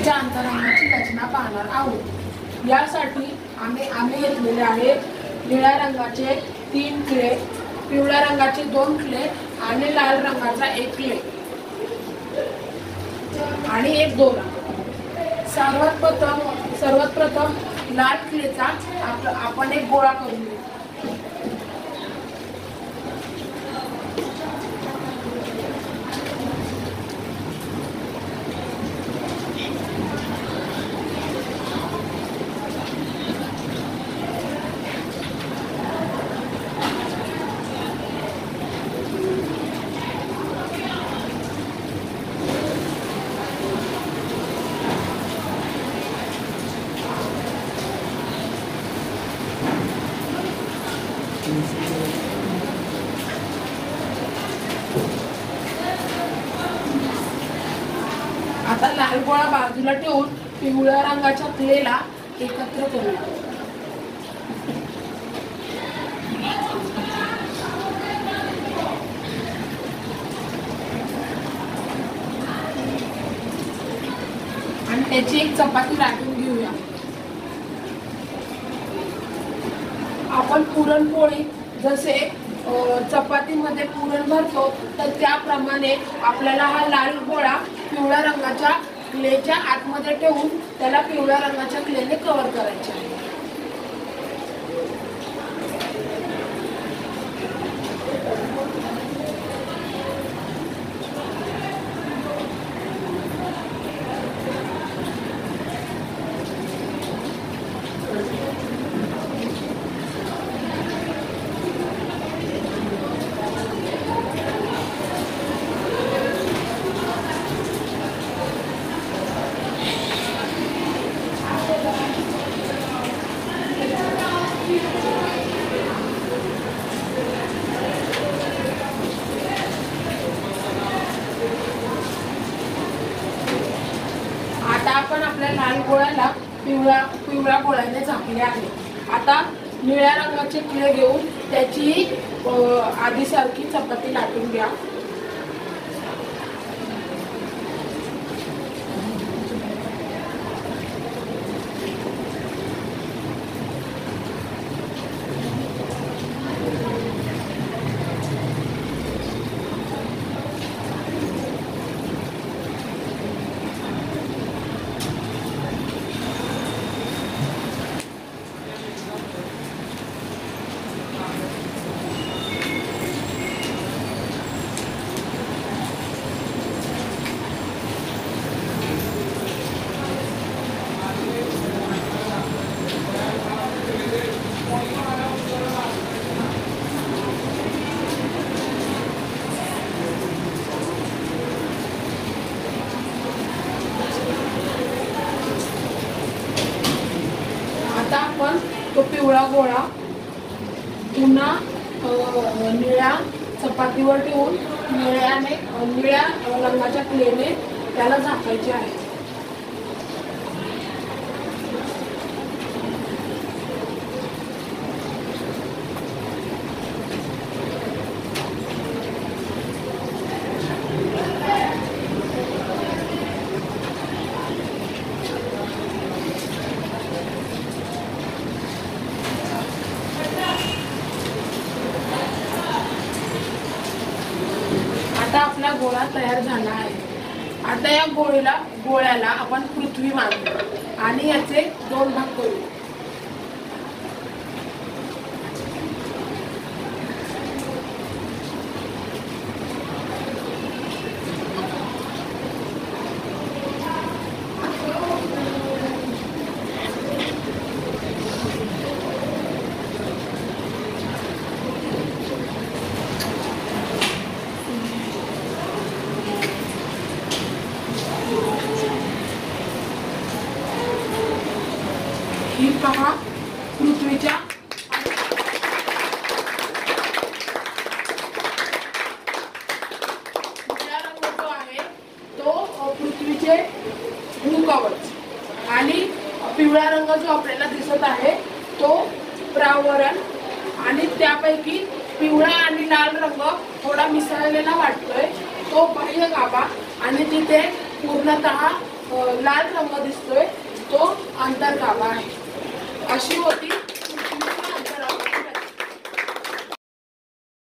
पृथ्वीच्या अंतरांगाची रचना पाहणार आहोत। यासाठी आम्ही घेतलेले आहेत निळ्या रंगाचे 3 खिळे, पिवळ्या रंगाचे 2 खिळे आणि लाल रंगाचा 1 खिळे आणि एक दोरा। सर्वात प्रथम लाल खिळेचा आपण एक गोळा करून घेऊ। आता लाल गोळा बाजूला ठेवून पिवळ्या रंगाच्या खिळेला एकत्र करूया। आणि त्याची एक चपाती लाटून घेऊया। आपण पुरणपोळी जसे चपातीमध्ये पुरण भरतो तर त्याप्रमाणे आपल्याला हा लाल गोळा पिवळ्या रंगाच्या क्लेच्या आतमध्ये ठेवून त्याला पिवळ्या रंगाच्या क्लेने कव्हर करायचे आहे। आता आपण आपल्या लाल गोळ्याला पिवळ्या गोळ्याने झाकले आहे। आता निळ्या रंगाचे खिळे घेऊन त्याची आधीसारखी चपाती लाटून घ्या। आता आपण तो पिवळा गोळा पुन्हा निळ्या चपातीवर ठेवून निळ्या रंगाच्या क्लेने त्याला झाकायचे आहे। आता आपला गोळा तयार झाला आहे। आता या गोळ्याला आपण पृथ्वी मानू आणि याचे 2 भाग करू। ही पहा पृथ्वीच्या निळा रंग जो आहे तो पृथ्वीचे भूकवच आणि पिवळा रंग जो आपल्याला दिसत आहे तो प्रावरण आणि त्यापैकी पिवळा आणि लाल रंग थोडा मिसळलेला वाटतोय तो बाह्य गाभा आणि तिथे पूर्णतः लाल रंग दिसतोय तो आंतरगाभा आहे. अशी होती